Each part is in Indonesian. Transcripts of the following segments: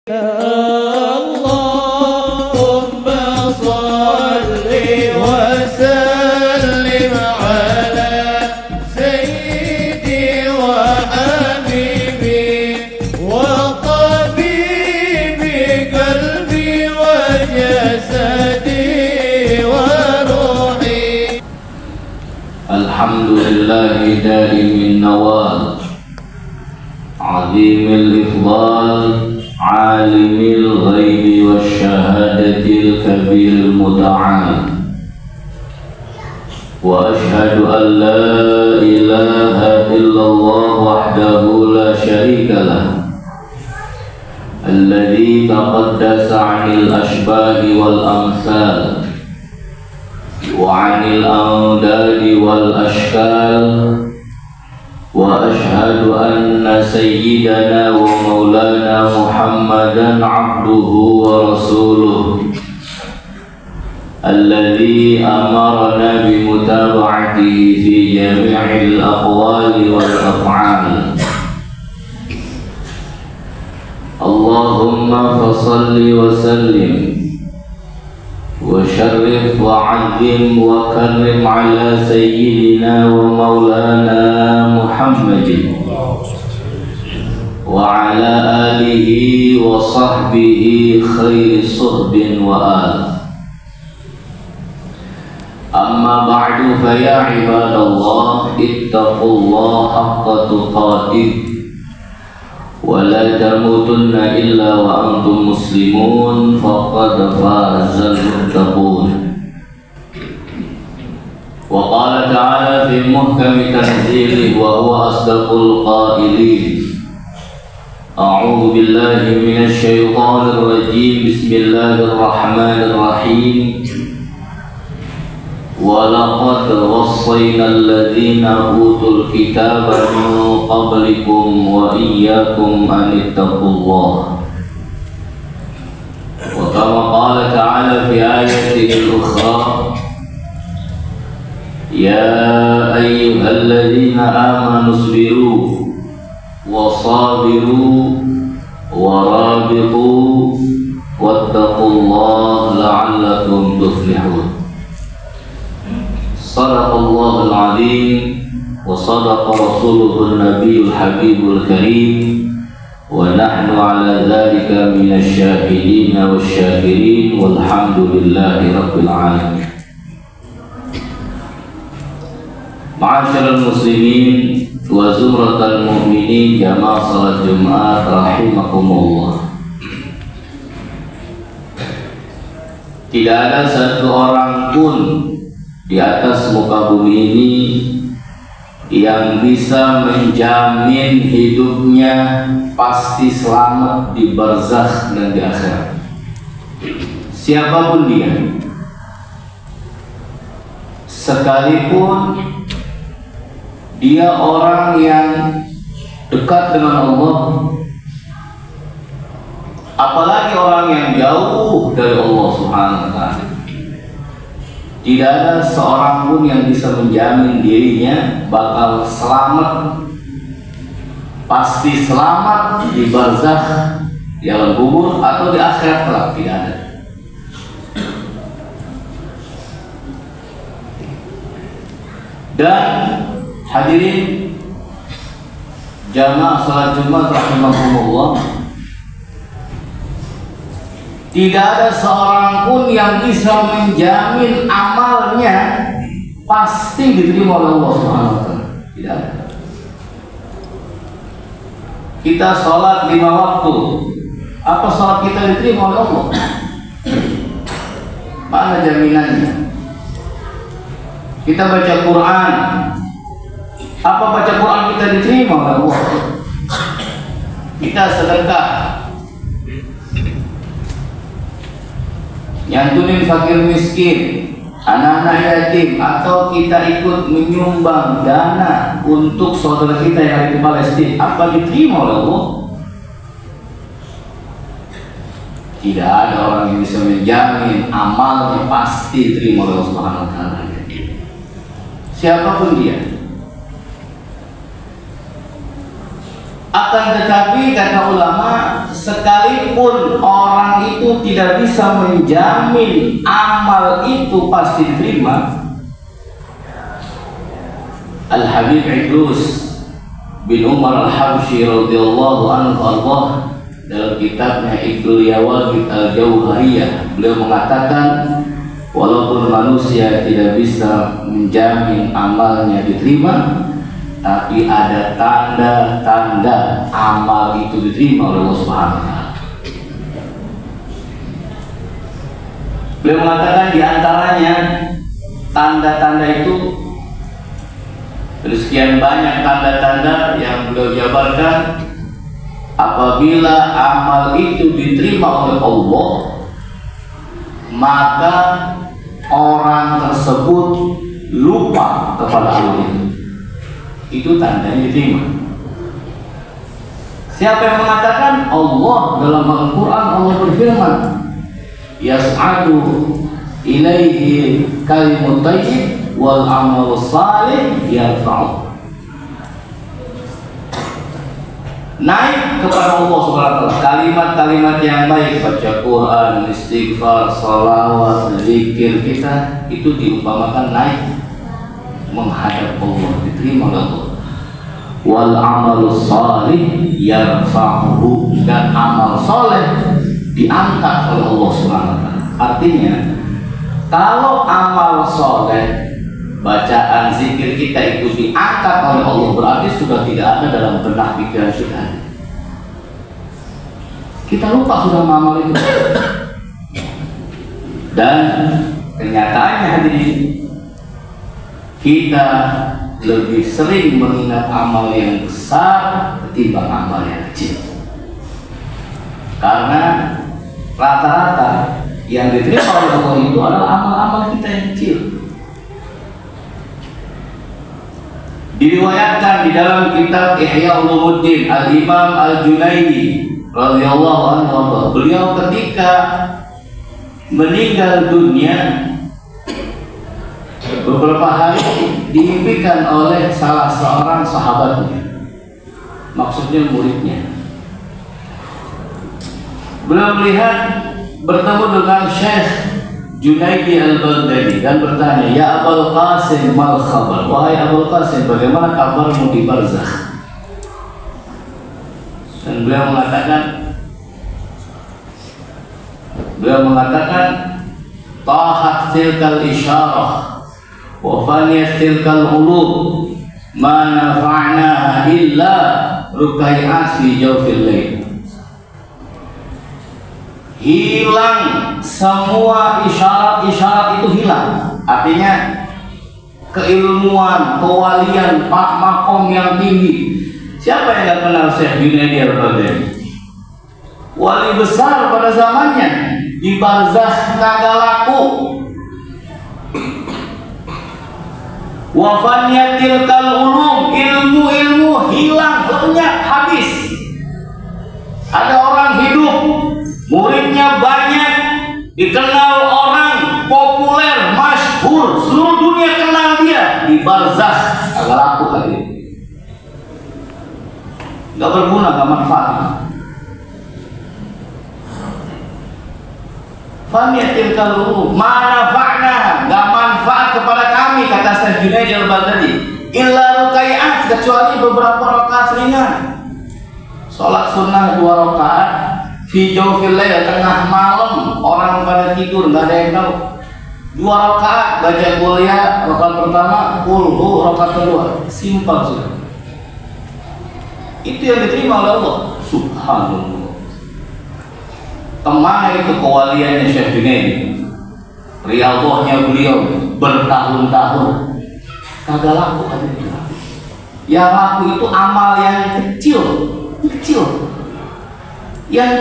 اللهم صل وسلم على سيدي وحبيبي وطبيبي قلبي وجسدي وروحي. الحمد لله دائم النوال عظيم الإفضال عالم الغيب والشهادة الكبير المتعال، وأشهد أن لا إله إلا الله وحده لا شريك له الذي تقدس عن الأشباه والأمثال وعن الأنداد والأشكال، وأشهد أن سيدنا ومولانا محمدا عبده ورسوله الذي أمرنا بمتابعته في جميع الأقوال والأفعال. اللهم فصل وسلم وشرف وعظم وكرم على سيدنا ومولانا محمد وعلى آله وصحبه خير صحب وآل. أما بعد فيا عباد الله اتقوا الله حق تقاته ولا تموتن إلا وأنتم مسلمون فقد فاز المتقون. وقال تعالى في محكم تنزيله وهو أصدق القائلين: أعوذ بالله من الشيطان الرجيم بسم الله الرحمن الرحيم وَلَقَدْ وَصَّيْنَا الَّذِينَ أُوتُوا الْكِتَابَ مِنْ قَبْلِكُمْ وَإِيَّاكُمْ أَنِ اتَّقُوا اللَّهَ. وكما قال تعالى في آيته الأخرى: يا أيها الذين آمنوا اصبروا وصابروا ورابطوا واتقوا الله لعلكم تفلحون. صدق الله العظيم وصدق رسوله النبي الحبيب الكريم ونحن على ذلك من الشاهدين والشاكرين والحمد لله رب العالمين. معاشر المسلمين وزمرة المؤمنين جماعة صلاة Jumat rahimakumullah. Tidak ada satu orang pun di atas muka bumi ini yang bisa menjamin hidupnya pasti selamat di barzakh dan di akhirat. Siapapun dia, sekalipun dia orang yang dekat dengan Allah, apalagi orang yang jauh dari Allah Subhanahu wa Ta'ala, tidak ada seorang pun yang bisa menjamin dirinya bakal selamat, pasti selamat di barzakh, di alam kubur atau di akhirat kelak. Tidak ada. Dan hadirin jamaah salat Jumat rahimakumullah, tidak ada seorang pun yang bisa menjamin amalnya pasti diterima oleh Allah Subhanahu wa Ta'ala. Tidak ada. Kita sholat 5 waktu, apa sholat kita diterima oleh Allah? Mana jaminannya? Kita baca Quran, apa baca Quran kita diterima oleh Allah? Kita sedekah, nyantunin fakir miskin, anak-anak yatim, atau kita ikut menyumbang dana untuk saudara kita yang ada di Palestina, apa diterima oleh Allah? Tidak ada orang yang bisa menjamin amalnya pasti diterima oleh Allah Subhanahu wa Ta'ala. Siapapun dia. Akan tetapi kata ulama, sekalipun orang itu tidak bisa menjamin amal itu pasti diterima. Al-Habib Idrus bin Umar Al-Habsyi radhiyallahu anhu Allah dalam kitabnya Ibnul Yawaqit Al-Jauhariyah, beliau mengatakan walaupun manusia tidak bisa menjamin amalnya diterima, tapi ada tanda-tanda amal itu diterima oleh Allah Subhanahu wa Ta'ala. Beliau mengatakan di antaranya tanda-tanda itu, dari sekian banyak tanda-tanda yang beliau jabarkan, apabila amal itu diterima oleh Allah, maka orang tersebut lupa kepada Allah itu. Itu tandanya diterima. Siapa yang mengatakan? Allah. Dalam Al-Quran Allah berfirman, yas'adu ilaihi kalimut thayyib wal amal salih yarfa'u. Naik kepada Allah Subhanahu wa Ta'ala kalimat-kalimat yang baik, baca Quran, istighfar, salawat, zikir kita itu diumpamakan naik menghadap Allah, diterima oleh Allah. Wal amalu salih yarfa'uhu, dan amal soleh diangkat oleh Allah Subhanahu wa Ta'ala. Artinya, kalau amal soleh, bacaan zikir kita itu diangkat oleh Allah, berarti sudah tidak ada dalam benak pikiran kita. Kita lupa sudah amal itu. Dan kenyataannya hadirin, kita lebih sering mengingat amal yang besar ketimbang amal yang kecil. Karena rata-rata yang diterima oleh Allah itu adalah amal-amal kita yang kecil. Diriwayatkan di dalam kitab Ihya Ulumuddin Al-Imam Al-Junaidi radhiyallahu anhu, beliau ketika meninggal dunia beberapa hari diimpikan oleh salah seorang sahabatnya, maksudnya muridnya. Beliau melihat bertemu dengan Syekh Junaidi Al-Baghdadi dan bertanya, ya Abul Qasim mal khabar, wahai Abul Qasim, bagaimana kabarmu di barzakh? Dan beliau mengatakan tahat tilkal isyarah wa faniyat tilkal ulub ma nafa'naha illa rukai'at fi jawfil lail. Hilang semua isyarat-isyarat itu hilang. Artinya keilmuan, kewalian, makom yang tinggi. Siapa yang tidak kenal Syekh Junaidi Al-Baghdadi? Wali besar pada zamannya, di barzakh kagak laku. Wafaniyatil kal ulum, ilmu-ilmu hilang, banyak, habis. Ada orang hidup, muridnya banyak, dikenal orang, populer, masyhur, seluruh dunia kenal dia. Di barzakh kagak laku kali. Gak berguna, gak manfaat. Faniyatil kalbu mana fa'na, gak manfaat kepada kami, kata Syekh Junaidi Al-Baghdadi, illa rukai'at, kecuali beberapa rakaat ringan. Sholat sunnah 2 rakaat fi jawfil lail, tengah malam, orang pada tidur, gak ada yang tahu. 2 rakaat baca kuliah, rakaat pertama, rakaat kedua, simpel sudah. Itu yang diterima oleh Allah. Subhanallah. Kemana itu kewaliannya Syekh Junaidi? Riyadhahnya beliau bertahun-tahun kagak laku ada dia. Yang laku itu amal yang kecil, yang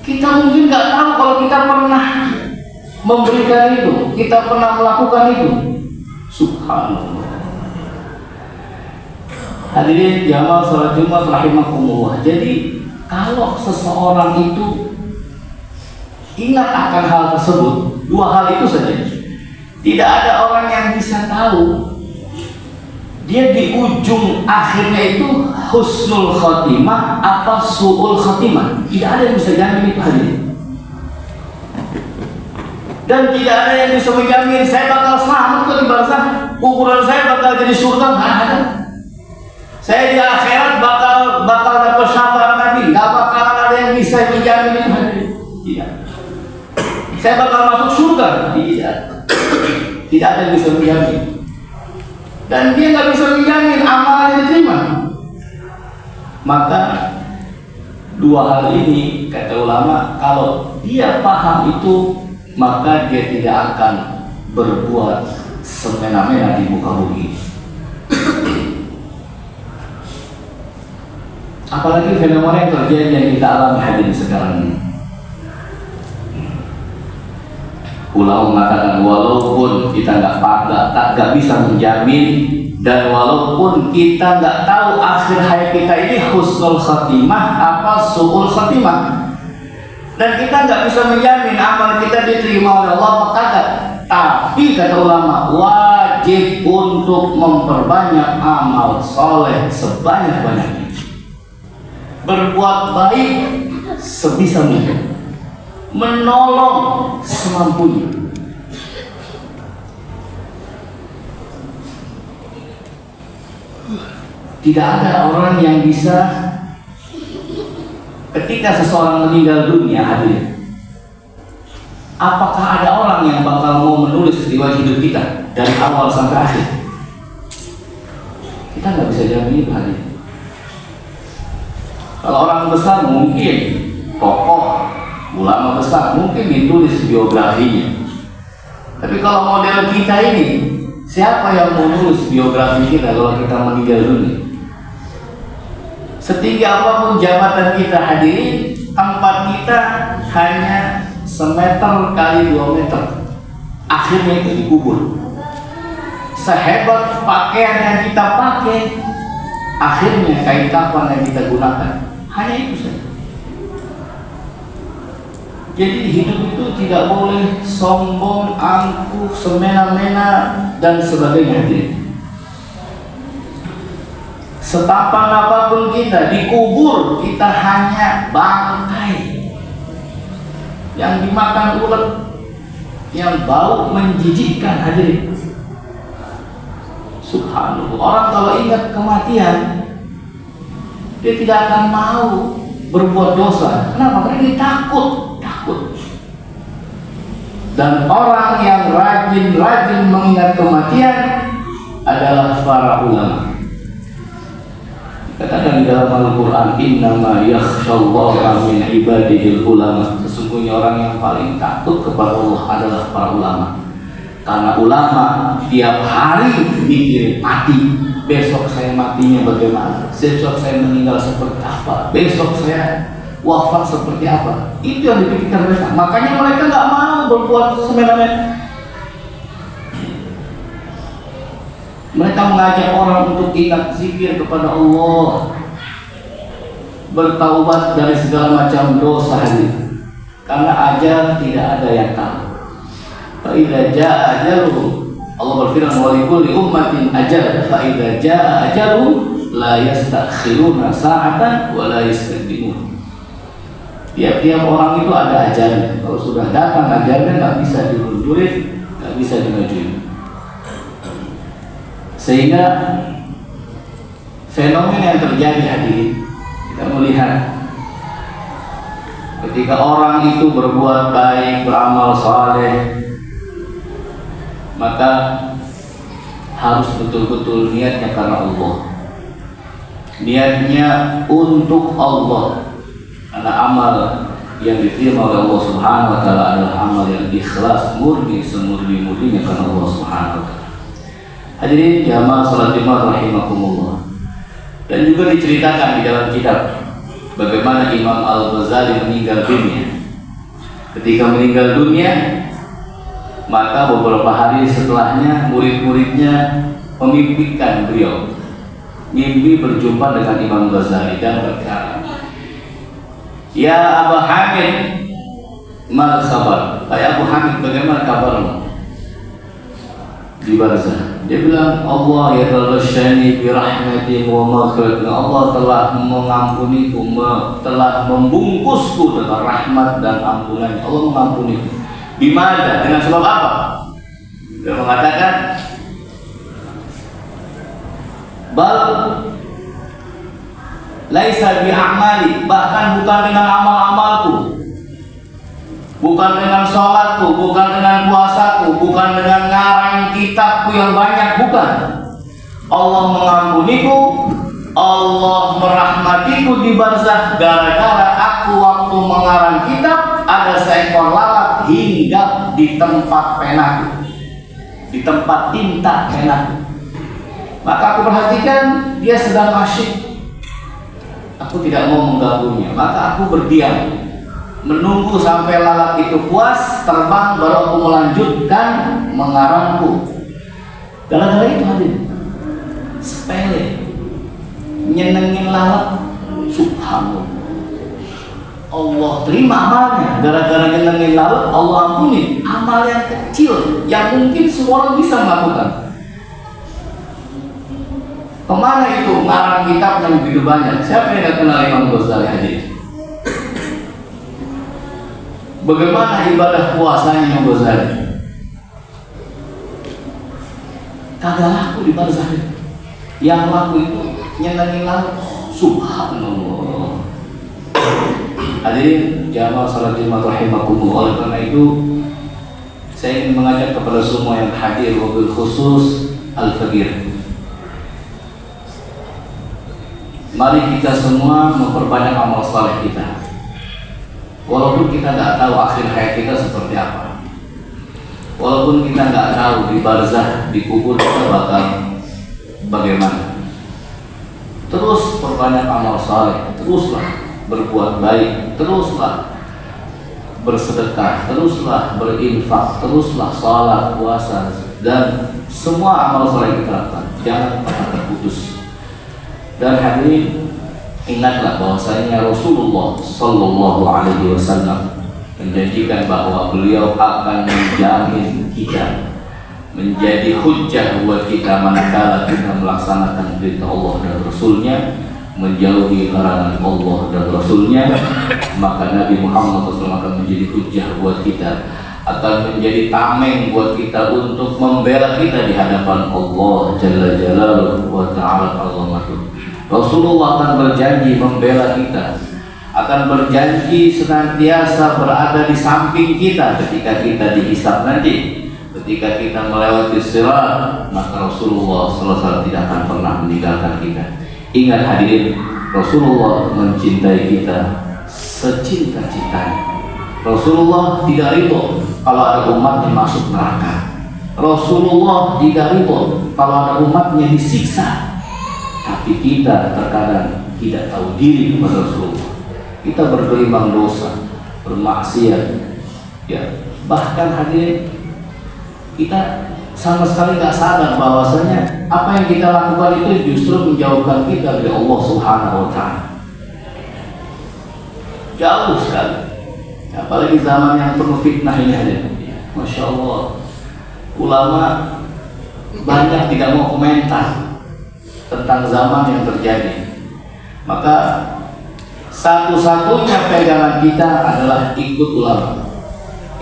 kita mungkin nggak tahu kalau kita pernah memberikan itu, kita pernah melakukan itu. Subhanallah. Hadirin jamaah salat Jumat rahimakumullah. Jadi kalau seseorang itu ingat akan hal tersebut, 2 hal itu saja. Tidak ada orang yang bisa tahu dia di ujung akhirnya itu husnul khotimah apa su'ul khotimah. Tidak ada yang bisa jamin itu hadirin. Dan tidak ada yang bisa menjamin saya bakal selamat ke di barzah, kuburan saya bakal jadi surga, nggak ada. Saya di akhirat bakal dapat syafaat Nabi, nggak bakal ada yang bisa menjamin itu hadirin. Tidak. Saya bakal masuk surga, tidak ada yang bisa menjamin. Dan dia nggak bisa menjamin amalannya diterima. Maka dua hal ini kata ulama, kalau dia paham itu, maka dia tidak akan berbuat semena-mena di muka bumi. Apalagi fenomena yang terjadi yang kita alami hadirin sekarang ini. Ulama mengatakan walaupun kita nggak bisa menjamin, dan walaupun kita nggak tahu akhir hayat kita ini husnul khatimah apa su'ul khatimah, dan kita nggak bisa menjamin amal kita diterima oleh Allah apa kagak. Tapi kata ulama, wajib untuk memperbanyak amal soleh sebanyak-banyaknya, berbuat baik sebisa mungkin, menolong semampunya. Tidak ada orang yang bisa, ketika seseorang meninggal dunia hadir, apakah ada orang yang bakal mau menulis riwayat hidup kita dari awal sampai akhir? Kita nggak bisa jamin itu hadir. Kalau orang besar mungkin, tokoh, ulama besar mungkin ditulis biografinya. Tapi kalau model kita ini, siapa yang mau nulis biografi kita kalau kita meninggal dunia? Setinggi apapun jabatan kita hadirin, tempat kita hanya semeter kali 2 meter. Akhirnya itu dikubur. Sehebat pakaian yang kita pakai, akhirnya kain kafan yang kita gunakan hanya itu saja. Jadi hidup itu tidak boleh sombong, angkuh, semena-mena dan sebagainya. Setapan apapun kita dikubur, kita hanya bangkai yang dimakan ulet, yang bau menjijikkan hadirin. Subhanallah. Orang kalau ingat kematian, dia tidak akan mau berbuat dosa. Kenapa? Karena dia takut. Dan orang yang rajin mengingat kematian adalah para ulama. Katakan di dalam Al-Quran, innama yakhshallaha min ibadihil ulama. Sesungguhnya orang yang paling takut kepada Allah adalah para ulama. Karena ulama tiap hari mikirin mati. Besok saya matinya bagaimana? Besok saya meninggal seperti apa? Besok saya wafat seperti apa? Itu yang dipikirkan mereka. Makanya mereka nggak mau berbuat semena-mena. Mereka mengajak orang untuk ingat zikir kepada Allah, bertaubat dari segala macam dosa ini. Karena ajal tidak ada yang tahu. Fa idza jaa ajaluhum, Allah berfirman, wa likulli ummatin ajal, fa idza jaa ajaluhum la yastakhiruna sa'atan wa la yastaqdimun. Tiap-tiap orang itu ada ajalnya. Kalau sudah datang ajalnya, nggak bisa dimundurin, nggak bisa dimajuin. Sehingga fenomena yang terjadi hadirin, kita melihat ketika orang itu berbuat baik, beramal saleh, maka harus betul-betul niatnya karena Allah, niatnya untuk Allah. Karena amal yang diterima oleh Allah Subhanahu wa Ta'ala adalah amal yang ikhlas, murni, semurni-murninya karena Allah Subhanahu wa Ta'ala. Hadirin jamaah salat Jumat rahimakumullah. Dan juga diceritakan di dalam kitab bagaimana Imam Al-Ghazali meninggal dunia. Ketika meninggal dunia, maka beberapa hari setelahnya murid-muridnya memimpikan beliau, mimpi berjumpa dengan Imam Ghazali dan berkata, "Ya Abu Hamid, mal khabar?" Hai Abu Hamid, bagaimana kabarmu di barzah? Dia bilang Allah ya tadasyani bi rahmati wa maghfirati. Allah telah mengampuniku, telah membungkusku dengan rahmat dan ampunan. Allah mengampuniku. Di mana? Dengan sebab apa? Dia mengatakan bal laisa bi a'mali, bahkan bukan dengan amal-amalku, bukan dengan sholatku, bukan dengan puasaku, bukan dengan ngarang kitabku yang banyak, bukan. Allah mengampuniku, Allah merahmatiku di barzah gara-gara aku waktu mengarang kitab ada seekor lalat hinggap di tempat penaku, di tempat tinta penaku. Maka aku perhatikan dia sedang asyik. Aku tidak mau mengganggunya, maka aku berdiam menunggu sampai lalat itu puas terbang, baru aku melanjutkan mengarangku. Gara-gara itu hadir sepele, nyenengin lalat, subhanallah. Allah terima amalnya, gara-gara nyenengin lalat Allah ampuni. Amal yang kecil yang mungkin semua orang bisa melakukan. Kemana itu ngarang kitab yang begitu banyak? Siapa yang tidak kenal Imam Ghazali hadir? Bagaimana ibadah puasanya Imam Ghazali? Kagak laku di barzah. Yang laku itu nyenengin lalu. Subhanallah. Hadirin jamaah salat Jumat rahimakumullah. Oleh karena itu saya ingin mengajak kepada semua yang hadir, wabil khusus al-fakir. Mari kita semua memperbanyak amal saleh kita. Walaupun kita nggak tahu akhir hayat kita seperti apa, walaupun kita nggak tahu di barzah, di kubur kita bakal bagaimana, terus perbanyak amal saleh, teruslah berbuat baik, teruslah bersedekah, teruslah berinfak, teruslah salat, puasa, dan semua amal saleh kita lakukan. Jangan pernah terputus. Dan hadirin, ingatlah bahwasanya Rasulullah Sallallahu Alaihi Wasallam menjanjikan bahwa beliau akan menjamin kita, menjadi hujjah buat kita manakala kita melaksanakan perintah Allah dan Rasulnya, menjauhi larangan Allah dan Rasulnya. Maka Nabi Muhammad SAW akan menjadi hujjah buat kita, akan menjadi tameng buat kita untuk membela kita di hadapan Allah Jalla Jalaluhu wa Ta'ala Azamatuh. Rasulullah akan berjanji membela kita, akan berjanji senantiasa berada di samping kita ketika kita dihisab nanti, ketika kita melewati sirat. Maka Rasulullah SAW tidak akan pernah meninggalkan kita. Ingat hadirin, Rasulullah mencintai kita secinta-cintanya. Rasulullah tidak ridho kalau ada umatnya masuk neraka. Rasulullah tidak ridho kalau ada umatnya disiksa. Tapi kita terkadang tidak tahu diri kepada Rasulullah. Kita bergelimang dosa, bermaksiat, ya. Bahkan hadirin, kita sama sekali nggak sadar bahwasanya apa yang kita lakukan itu justru menjauhkan kita dari Allah Subhanahu Wa Taala. Jauh sekali. Apalagi zaman yang penuh fitnah ini hadirin. Masya Allah, ulama banyak tidak mau komentar tentang zaman yang terjadi. Maka satu-satunya pegangan kita adalah ikut ulama.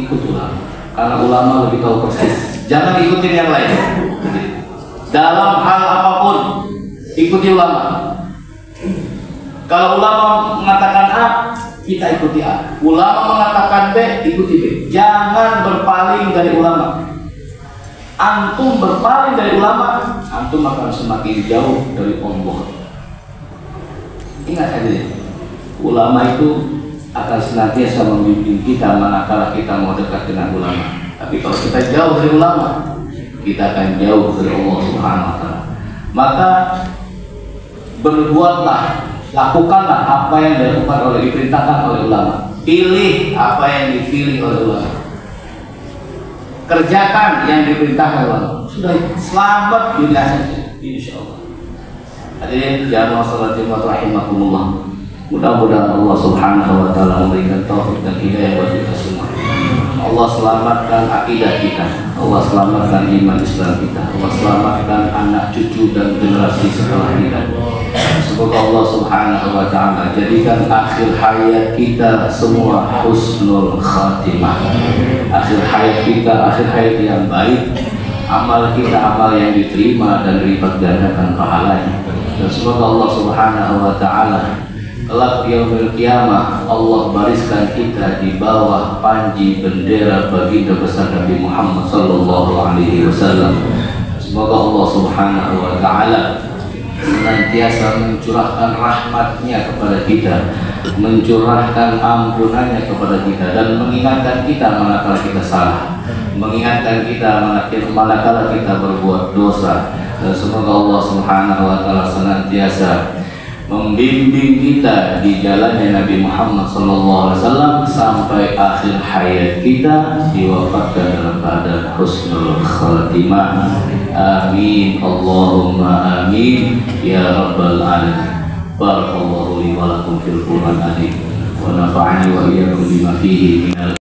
Ikut ulama, karena ulama lebih tahu persis. Jangan ikutin yang lain. Dalam hal apapun, ikuti ulama. Kalau ulama mengatakan A, kita ikuti A. Ulama mengatakan B, ikuti B. Jangan berpaling dari ulama. Antum berpaling dari ulama, antum akan semakin jauh dari Allah. Ingat saja, ulama itu akan senantiasa membimbing kita manakala kita mau dekat dengan ulama. Tapi kalau kita jauh dari ulama, kita akan jauh dari Allah Subhanahu Wa Taala. Maka berbuatlah, lakukanlah apa yang dilakukan oleh, diperintahkan oleh ulama. Pilih apa yang dipilih oleh ulama. Kerjakan yang diperintahkan Allah. Sudah, selamat dunia saja, insya Allah. Hadirin jamaah salat Jumat rahimakumullah. Mudah-mudahan Allah Subhanahu Wa Taala memberikan taufik dan hidayah buat kita semua. Allah selamatkan akidah kita, Allah selamatkan iman Islam kita, Allah selamatkan anak cucu dan generasi setelah kita. Semoga Allah Subhanahu wa ta'ala jadikan akhir hayat kita semua husnul khatimah. Akhir hayat kita akhir hayat yang baik, amal kita amal yang diterima dan dilipat gandakan pahalanya. Dan semoga Allah Subhanahu wa ta'ala kelak yaumil qiyamah Allah bariskan kita di bawah panji bendera baginda besar Nabi Muhammad sallallahu alaihi wasallam. Semoga Allah Subhanahu wa ta'ala senantiasa mencurahkan rahmatnya kepada kita, mencurahkan ampunannya kepada kita, dan mengingatkan kita manakala kita salah, mengingatkan kita manakala kita berbuat dosa. Dan semoga Allah Subhanahu wa ta'ala senantiasa membimbing kita di jalannya Nabi Muhammad SAW sampai akhir hayat kita diwafatkan dalam keadaan husnul khatimah. Amin Allahumma amin ya rabbal alamin. Barakallahu li wa lakum fil Qur'an wa nafa'ani wa iyyakum bima fihi minal